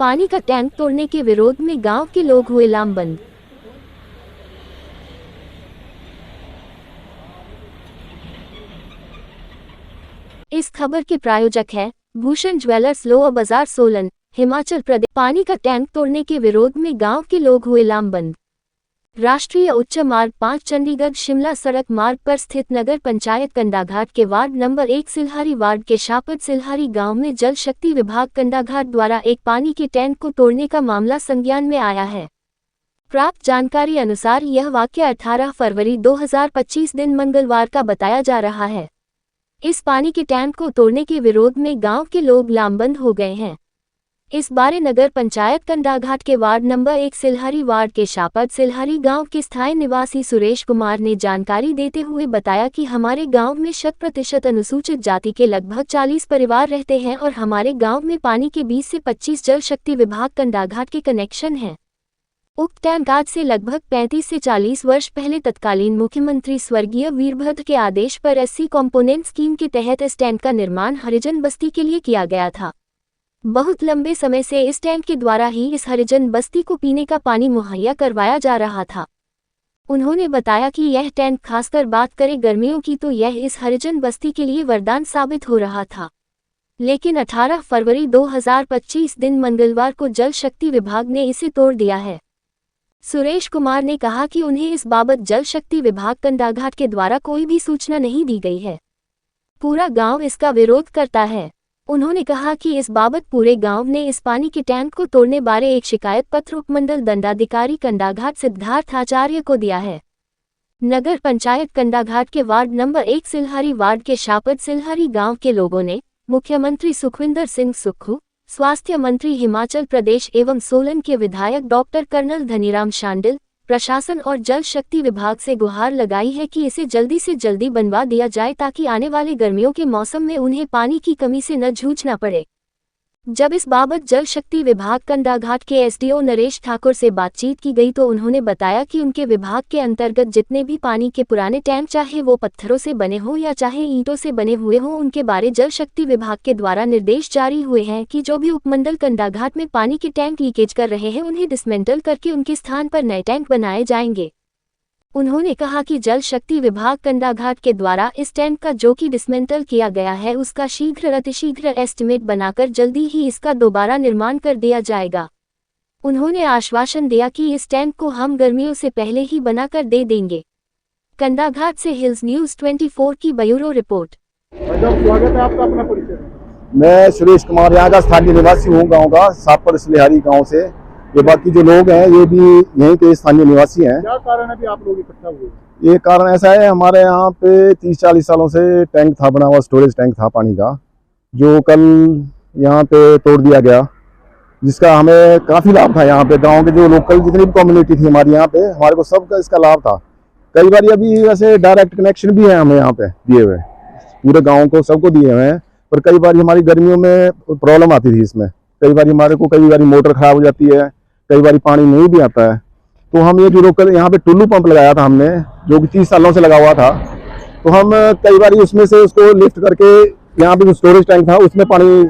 पानी का टैंक तोड़ने के विरोध में गांव के लोग हुए लामबंद। इस खबर के प्रायोजक हैं भूषण ज्वेलर्स, लोअर बाजार, सोलन, हिमाचल प्रदेश। पानी का टैंक तोड़ने के विरोध में गांव के लोग हुए लामबंद। राष्ट्रीय उच्च मार्ग 5 चंडीगढ़ शिमला सड़क मार्ग पर स्थित नगर पंचायत कंडाघाट के वार्ड नंबर 1 सिल्हारी वार्ड के शापत सिल्हारी गांव में जल शक्ति विभाग कंडाघाट द्वारा एक पानी के टैंक को तोड़ने का मामला संज्ञान में आया है। प्राप्त जानकारी अनुसार यह वाकया 18 फरवरी 2025 दिन मंगलवार का बताया जा रहा है। इस पानी के टैंक को तोड़ने के विरोध में गांव के लोग लामबंद हो गए हैं। इस बारे नगर पंचायत कंडाघाट के वार्ड नंबर 1 सिल्हारी वार्ड के शापत सिल्हारी गांव के स्थायी निवासी सुरेश कुमार ने जानकारी देते हुए बताया कि हमारे गांव में 100% अनुसूचित जाति के लगभग 40 परिवार रहते हैं और हमारे गांव में पानी के 20 से 25 जल शक्ति विभाग कंडाघाट के कनेक्शन हैं। उक्त टैंक आज से लगभग 35 से 40 वर्ष पहले तत्कालीन मुख्यमंत्री स्वर्गीय वीरभद्र के आदेश पर एससी कॉम्पोनेंट स्कीम के तहत इस टैंक का निर्माण हरिजन बस्ती के लिए किया गया था। बहुत लंबे समय से इस टैंक के द्वारा ही इस हरिजन बस्ती को पीने का पानी मुहैया करवाया जा रहा था। उन्होंने बताया कि यह टैंक, खासकर बात करें गर्मियों की, तो यह इस हरिजन बस्ती के लिए वरदान साबित हो रहा था। लेकिन 18 फरवरी 2025 दिन मंगलवार को जल शक्ति विभाग ने इसे तोड़ दिया है। सुरेश कुमार ने कहा कि उन्हें इस बाबत जल शक्ति विभाग कंडाघाट के द्वारा कोई भी सूचना नहीं दी गई है। पूरा गांव इसका विरोध करता है। उन्होंने कहा कि इस बाबत पूरे गांव ने इस पानी के टैंक को तोड़ने बारे एक शिकायत पत्र उपमंडल दंडाधिकारी कंडाघाट सिद्धार्थ आचार्य को दिया है। नगर पंचायत कंडाघाट के वार्ड नंबर 1 सिल्हारी वार्ड के शापत सिल्हारी गांव के लोगों ने मुख्यमंत्री सुखविंदर सिंह सुक्खू, स्वास्थ्य मंत्री हिमाचल प्रदेश एवं सोलन के विधायक डॉक्टर कर्नल धनीराम शांडिल, प्रशासन और जल शक्ति विभाग से गुहार लगाई है कि इसे जल्दी से जल्दी बनवा दिया जाए ताकि आने वाले गर्मियों के मौसम में उन्हें पानी की कमी से न जूझना पड़े। जब इस बाबत जल शक्ति विभाग कंडाघाट के एसडीओ नरेश ठाकुर से बातचीत की गई तो उन्होंने बताया कि उनके विभाग के अंतर्गत जितने भी पानी के पुराने टैंक, चाहे वो पत्थरों से बने हों या चाहे ईंटों से बने हुए हों, उनके बारे जल शक्ति विभाग के द्वारा निर्देश जारी हुए हैं कि जो भी उपमंडल कंडाघाट में पानी के टैंक लीकेज कर रहे हैं उन्हें डिसमेंटल करके उनके स्थान पर नए टैंक बनाए जाएंगे। उन्होंने कहा कि जल शक्ति विभाग कंडाघाट के द्वारा इस टैंक का जो कि डिसमेंटल किया गया है उसका शीघ्र अतिशीघ्र एस्टिमेट बनाकर जल्दी ही इसका दोबारा निर्माण कर दिया जाएगा। उन्होंने आश्वासन दिया कि इस टैंक को हम गर्मियों से पहले ही बनाकर दे देंगे। कंडाघाट से हिल्स न्यूज 24 की ब्यूरो रिपोर्ट। स्वागत है आपका, अपना परिचय। मैं सुरेश कुमार, यहाँ का स्थानीय निवासी हूँ, गाँव का सापर सिल्हारी गाँव से। ये बाकी जो लोग हैं ये भी यहीं के स्थानीय निवासी हैं। क्या कारण है कि आप लोग इकट्ठा हुए? ये कारण ऐसा है, हमारे यहाँ पे 30-40 सालों से टैंक था बना हुआ, स्टोरेज टैंक था पानी का, जो कल यहाँ पे तोड़ दिया गया, जिसका हमें काफ़ी लाभ था। यहाँ पे गांव के जो लोकल जितनी भी कम्युनिटी थी हमारी यहाँ पे, हमारे को सबका इसका लाभ था। कई बार अभी वैसे डायरेक्ट कनेक्शन भी है हमें यहाँ पे दिए हुए, पूरे गाँव को सबको दिए हुए हैं, पर कई बार हमारी गर्मियों में प्रॉब्लम आती थी इसमें। कई बार हमारे को कई बार मोटर खराब हो जाती है, कई बार पानी नहीं भी आता है। तो हम ये जो लोकल यहाँ पे टुल्लू पंप लगाया था हमने, जो कि 30 सालों से लगा हुआ था, तो हम कई बार उसमें से उसको लिफ्ट करके यहाँ पे जो स्टोरेज टैंक था उसमें पानी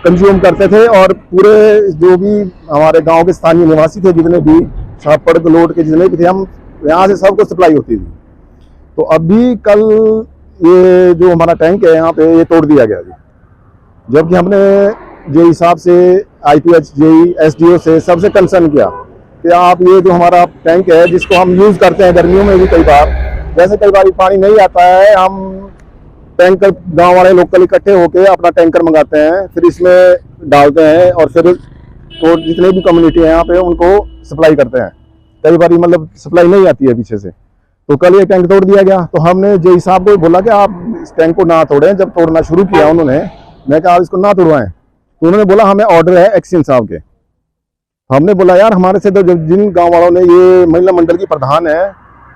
कंज्यूम करते थे और पूरे जो भी हमारे गांव के स्थानीय निवासी थे, जितने भी छापड़ गलोट के जितने भी थे, हम यहाँ से सबको सप्लाई होती थी। तो अभी कल ये जो हमारा टैंक है यहाँ पे ये तोड़ दिया गया जी, जबकि हमने जो हिसाब से IPH, JE, SDO से सबसे कंसर्न किया कि आप ये जो हमारा टैंक है जिसको हम यूज़ करते हैं गर्मियों में भी, कई बार जैसे कई बार पानी नहीं आता है, हम टैंकर गांव वाले लोकल इकट्ठे होकर अपना टैंकर मंगाते हैं, फिर इसमें डालते हैं और फिर तो जितने भी कम्युनिटी हैं यहाँ पे उनको सप्लाई करते हैं। कई बार मतलब सप्लाई नहीं आती है पीछे से। तो कल ये टैंक तोड़ दिया गया, तो हमने JE साहब को बोला कि आप इस टैंक को ना तोड़ें। जब तोड़ना शुरू किया उन्होंने, मैं कहा आप इसको ना तोड़वाएं, तो उन्होंने बोला हमें ऑर्डर है एक्शन साहब के। हमने बोला यार हमारे से तो जब जिन गांव वालों ने, ये महिला मंडल की प्रधान है,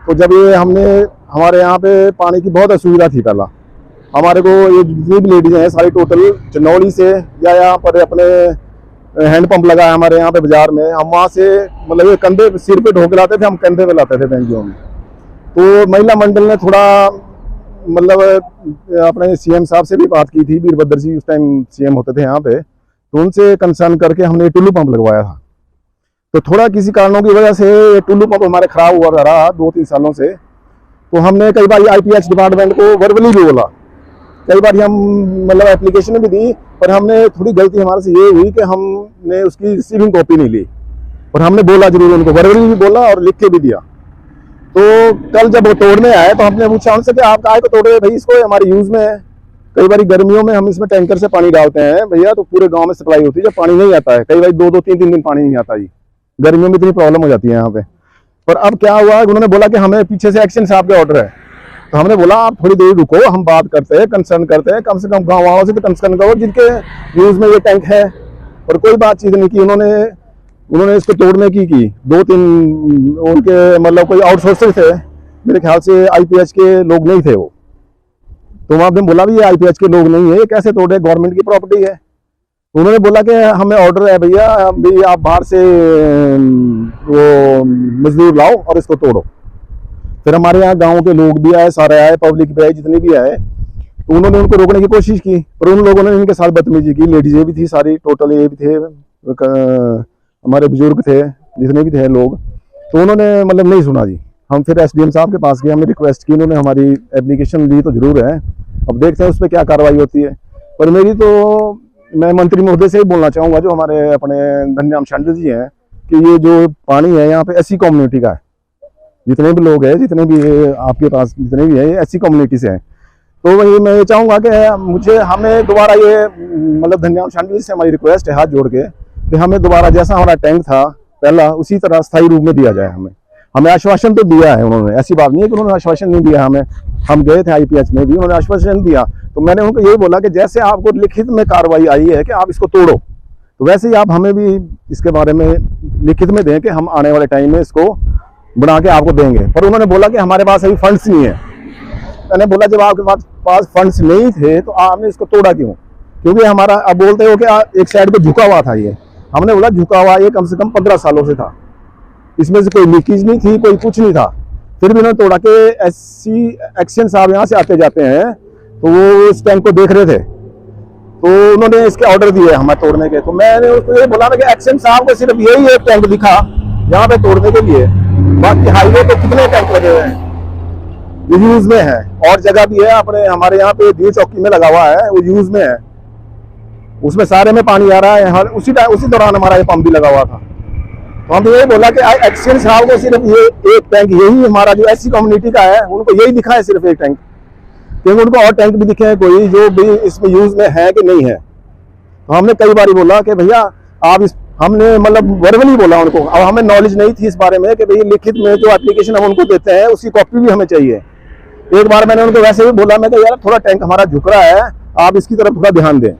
तो जब ये हमने हमारे यहाँ पे पानी की बहुत असुविधा थी, पहला हमारे को ये जितनी भी लेडीज हैं सारी टोटल चनौली से या यहाँ पर अपने हैंडपंप लगा है हमारे यहाँ पे बाजार में, हम वहाँ से मतलब ये कंधे सिर पे ढोके लाते थे, हम कंधे पे लाते थे टैंकियों में। तो महिला मंडल ने थोड़ा मतलब अपने CM साहब से भी बात की थी, वीरभद्र जी उस टाइम CM होते थे यहाँ पे, तो उनसे कंसर्न करके हमने टुल्लू पंप लगवाया था। तो थोड़ा किसी कारणों की वजह से ये टुल्लू पंप हमारे खराब हुआ रहा 2-3 सालों से। तो हमने कई बार आईपीएच डिपार्टमेंट को वर्बली भी बोला, कई बार हम मतलब एप्लीकेशन भी दी, पर हमने थोड़ी गलती हमारे से ये हुई कि हमने उसकी रिसीविंग कॉपी नहीं ली, और हमने बोला जरूर उनको, वर्बली भी बोला और लिख के भी दिया। तो कल जब वो तोड़ने आए तो हमने पूछा उनसे कि आप काहे को तोड़ रहे हैं भाई, इसको हमारे यूज में है। कई बार गर्मियों में हम इसमें टैंकर से पानी डालते हैं भैया, तो पूरे गांव में सप्लाई होती है, जब पानी नहीं आता है कई बार 2-2, 3-3 दिन पानी नहीं आता जी, गर्मियों में इतनी प्रॉब्लम हो जाती है यहाँ पे। पर अब क्या हुआ, उन्होंने बोला कि हमें पीछे से एक्शन साहब का ऑर्डर है। तो हमने बोला आप थोड़ी देर रुको, हम बात करते हैं, कंसर्न करते हैं, कम से कम गाँव वालों से भी कंसर्न करो जिनके यूज में ये टैंक है। और कोई बातचीत नहीं की उन्होंने इसको तोड़ने की 2-3 उनके मतलब कोई आउटसोर्सर थे, मेरे ख्याल से आईपीएच के लोग नहीं थे वो। तो आपने बोला भी ये आईपीएच के लोग नहीं है, ये कैसे तोड़े, गवर्नमेंट की प्रॉपर्टी है। तो उन्होंने बोला कि हमें ऑर्डर है भैया, अभी आप बाहर से वो मजदूर लाओ और इसको तोड़ो। फिर हमारे यहाँ गांव के लोग भी आए, सारे आए, पब्लिक भी आए, जितने भी आए, तो उन्होंने उनको रोकने की कोशिश की, पर उन लोगों ने इनके साथ बदतमीजी की। लेडीजें भी थी सारी, टोटल ये भी थे, हमारे बुजुर्ग थे, जितने भी थे लोग, तो उन्होंने मतलब नहीं सुना जी। हम फिर एसडीएम साहब के पास गए, हमने रिक्वेस्ट की, उन्होंने हमारी एप्लीकेशन दी तो जरूर है, अब देखते हैं उस पर क्या कार्रवाई होती है। पर मैं मंत्री महोदय से ही बोलना चाहूँगा, जो हमारे अपने धन्याम शांडिल जी हैं, कि ये जो पानी है यहाँ पे एससी कम्युनिटी का है, जितने भी लोग हैं, जितने भी आपके पास जितने भी है, ये एससी कम्युनिटी से हैं। तो वही मैं ये चाहूँगा कि हमें दोबारा ये मतलब धन्याम शांडिल से हमारी रिक्वेस्ट है हाथ जोड़ के, कि हमें दोबारा जैसा हमारा टैंक था पहला, उसी तरह स्थायी रूप में दिया जाए। हमें आश्वासन तो दिया है उन्होंने, ऐसी बात नहीं है कि उन्होंने आश्वासन नहीं दिया हमें। हम गए थे आईपीएच में भी, उन्होंने आश्वासन दिया। तो मैंने उनको यही बोला कि जैसे आपको लिखित में कार्रवाई आई है कि आप इसको तोड़ो, तो वैसे ही आप हमें भी इसके बारे में लिखित में दें कि हम आने वाले टाइम में इसको बना के आपको देंगे। पर उन्होंने बोला कि हमारे पास अभी फंड्स नहीं है। मैंने बोला जब आपके पास फंड्स नहीं थे तो आपने इसको तोड़ा क्यों? क्योंकि हमारा अब बोलते हो कि एक साइड पे झुका हुआ था ये। हमने बोला झुका हुआ ये कम से कम 15 सालों से था, इसमें से कोई लीकेज नहीं थी, कोई कुछ नहीं था, फिर भी उन्होंने तोड़ा। के एससी एक्शन साहब यहाँ से आते जाते हैं, तो वो इस टैंक को देख रहे थे, तो उन्होंने इसके ऑर्डर दिए हमें तोड़ने के। तो मैंने उसको ये बोला ना कि एक्शन साहब को सिर्फ यही एक टैंक दिखा यहाँ पे तोड़ने के लिए, बाकी हाईवे पे कितने टैंक लगे हुए हैं, वो यूज में है। और जगह भी है अपने हमारे यहाँ पे दी चौकी में लगा हुआ है, वो यूज में है, उसमें सारे में पानी आ रहा है। उसी दौरान हमारा ये पंप भी लगा हुआ था। तो हम यही बोला कि एक्शन साहब को सिर्फ ये एक टैंक, यही हमारा जो एससी कम्युनिटी का है, उनको यही दिखा है सिर्फ एक टैंक, क्योंकि उनको और टैंक भी दिखे हैं कोई जो भी इसमें यूज में है कि नहीं है। तो हमने कई बार बोला कि भैया आप हमने मतलब वर्बली बोला उनको, अब हमें नॉलेज नहीं थी इस बारे में कि भैया लिखित में जो एप्लीकेशन हम उनको देते हैं उसकी कॉपी भी हमें चाहिए। एक बार मैंने उनको वैसे भी बोला, मैं यार थोड़ा टैंक हमारा झुक रहा है, आप इसकी तरफ थोड़ा ध्यान दें।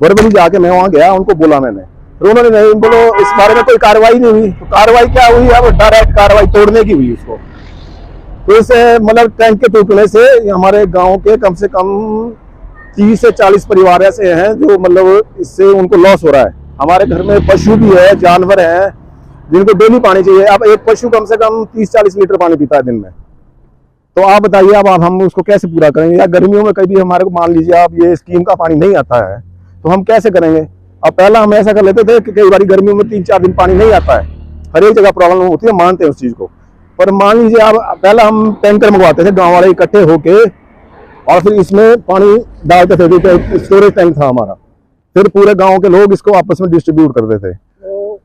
वर्बली जाके मैं वहां गया, उनको बोला मैंने, तो उन्होंने नहीं, बोलो इस बारे में कोई कार्रवाई नहीं हुई। तो कार्रवाई क्या हुई, अब डायरेक्ट कार्रवाई तोड़ने की हुई उसको। तो इस मतलब टैंक के टूटने से हमारे गांव के कम से कम 30 से 40 परिवार ऐसे हैं जो मतलब इससे उनको लॉस हो रहा है। हमारे घर में पशु भी है, जानवर हैं, जिनको डेली पानी चाहिए। अब एक पशु कम से कम 30-40 लीटर पानी पीता है दिन में। तो आप बताइए अब हम उसको कैसे पूरा करेंगे? या गर्मियों में कभी हमारे को मान लीजिए आप ये स्कीम का पानी नहीं आता है तो हम कैसे करेंगे? अब पहला हम ऐसा कर लेते थे कि कई बार गर्मियों में 3-4 दिन पानी नहीं आता है, हर एक जगह प्रॉब्लम होती है, मानते हैं उस चीज को। पर मान लीजिए आप पहला हम टैंकर मंगवाते थे गांव वाले इकट्ठे होके, और फिर इसमें पानी डालते थे, स्टोरेज टैंक था हमारा, फिर पूरे गांव के लोग इसको आपस में डिस्ट्रीब्यूट करते थे। तो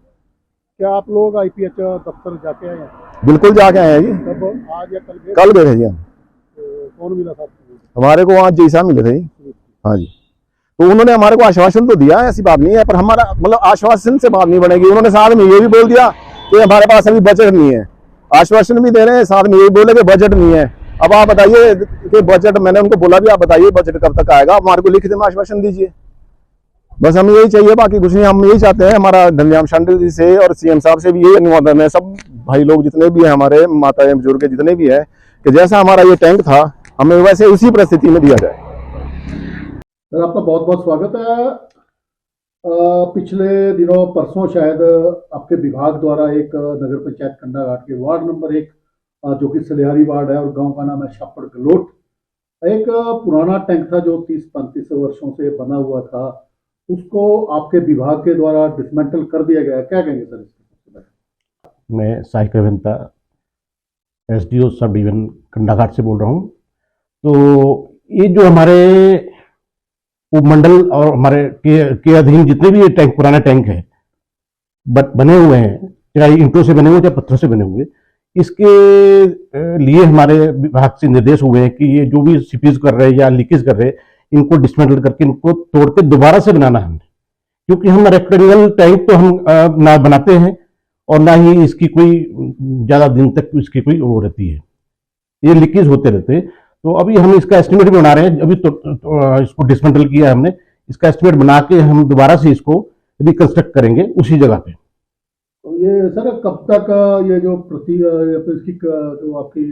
क्या आप लोग आईपीएच दफ्तर जाके आए हैं? बिल्कुल जाके आए हैं जी, कब, आज या कल गए? कल गए थे जी हम। तो कौन मिला था आपको? हमारे को वहाँ जी साहब मिले थे जी। हाँ जी, तो उन्होंने हमारे को आश्वासन तो दिया है, ऐसी बात नहीं है, पर हमारा मतलब आश्वासन से बात नहीं बनेगी। उन्होंने साथ में ये भी बोल दिया कि हमारे पास अभी बजट नहीं है, आश्वासन भी दे रहे हैं, साथ में ये बोले कि बजट नहीं है। अब आप बताइए कि बजट, मैंने उनको बोला भी आप बताइए बजट कब तक आएगा, हमारे को लिखित में आश्वासन दीजिए, बस हमें यही चाहिए, बाकी कुछ नहीं। हम यही चाहते हैं, हमारा धन्याम शांडिल जी से और सीएम साहब से भी यही अनुमोदन है, सब भाई लोग जितने भी हैं, हमारे माता बुजुर्ग जितने भी है, कि जैसा हमारा ये टैंक था हमें वैसे उसी परिस्थिति में दिया जाए। सर आपका बहुत बहुत स्वागत है। पिछले दिनों परसों शायद आपके विभाग द्वारा एक नगर पंचायत कंडाघाट के वार्ड नंबर 1 जो कि सलिहारी वार्ड है और गांव का नाम है शापड़ गलोट, एक पुराना टैंक था जो 30-35 वर्षों से बना हुआ था, उसको आपके विभाग के द्वारा डिसमेंटल कर दिया गया है, क्या कहेंगे सर इसके? मैं सहायक अभियंता एसडीओ सब डिवीजन कंडाघाट से बोल रहा हूँ। तो ये जो हमारे उपमंडल और हमारे के अधीन जितने भी ये टैंक पुराने टैंक है बने हुए हैं, चाहे ईंटों से बने हुए चाहे पत्थर से बने हुए, इसके लिए हमारे विभाग से निर्देश हुए हैं कि ये जो भी सीपीज कर रहे हैं या लीकेज कर रहे हैं, इनको डिसमेंटल करके इनको तोड़ के दोबारा से बनाना है हमने। क्योंकि हम रेक्टेंगल टैंक तो हम ना बनाते हैं और ना ही इसकी कोई ज्यादा दिन तक इसकी कोई वो रहती है, ये लीकेज होते रहते हैं। तो अभी हम इसका एस्टिमेट बना रहे हैं। अभी तो इसको डिसमेंटल किया हमने, इसका एस्टिमेट बना के हम दोबारा से इसको रिकंस्ट्रक्ट करेंगे उसी जगह पे। तो ये सर कब तक ये जो इसकी जो आपकी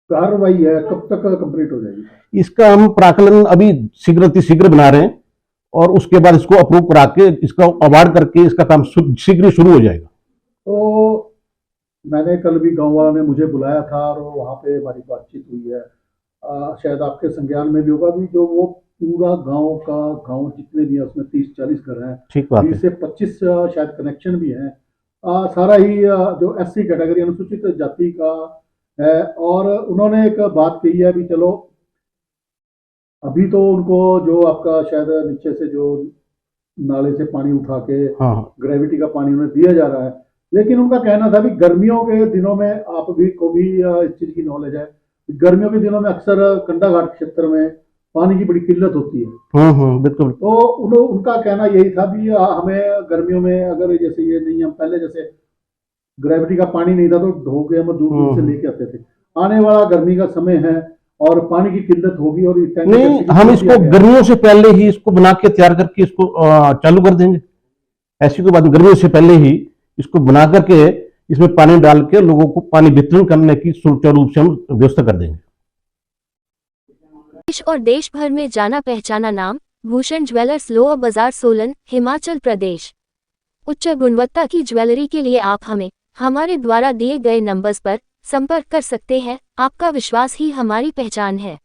कार्रवाई है कब तक कंप्लीट हो जाएगी? इसका हम प्राकलन अभी शीघ्र बना रहे हैं और उसके बाद इसको अप्रूव करा के इसका अवार्ड करके इसका काम शीघ्र शुरू हो जाएगा। तो मैंने कल भी गांव वालों ने मुझे बुलाया था और वहाँ पे हमारी बातचीत हुई है। शायद आपके संज्ञान में भी होगा भी जो वो पूरा गांव जितने भी है उसमें 30-40 घर हैं, ठीक बात है। 20 से 25 शायद कनेक्शन भी हैं। सारा ही जो एससी कैटेगरी अनुसूचित जाति का है। और उन्होंने एक बात कही है भी चलो अभी तो उनको जो आपका शायद नीचे से जो नाले से पानी उठा के ग्रेविटी का पानी उन्हें दिया जा रहा है, लेकिन उनका कहना था भी गर्मियों के दिनों में आप भी को भी इस चीज की नॉलेज है, गर्मियों के दिनों में अक्सर कंडाघाट क्षेत्र में पानी की बड़ी किल्लत होती है। बिल्कुल। तो उनका कहना यही था भी हमें गर्मियों में अगर जैसे ये नहीं, हम पहले जैसे ग्रेविटी का पानी नहीं था तो ढो के हम दूर दूर से लेके आते थे। आने वाला गर्मी का समय है और पानी की किल्लत होगी और नहीं, हम इसको गर्मियों से पहले ही इसको बना के तैयार करके इसको चालू कर देंगे। ऐसी कोई बात, गर्मियों से पहले ही इसको बना करके इसमें पानी डाल के लोगों को पानी वितरण करने की सुचारू रूप से हम व्यवस्था कर देंगे। देश और देश भर में जाना पहचाना नाम भूषण ज्वेलर्स, लोअर बाजार, सोलन, हिमाचल प्रदेश। उच्च गुणवत्ता की ज्वेलरी के लिए आप हमें हमारे द्वारा दिए गए नंबर्स पर संपर्क कर सकते हैं। आपका विश्वास ही हमारी पहचान है।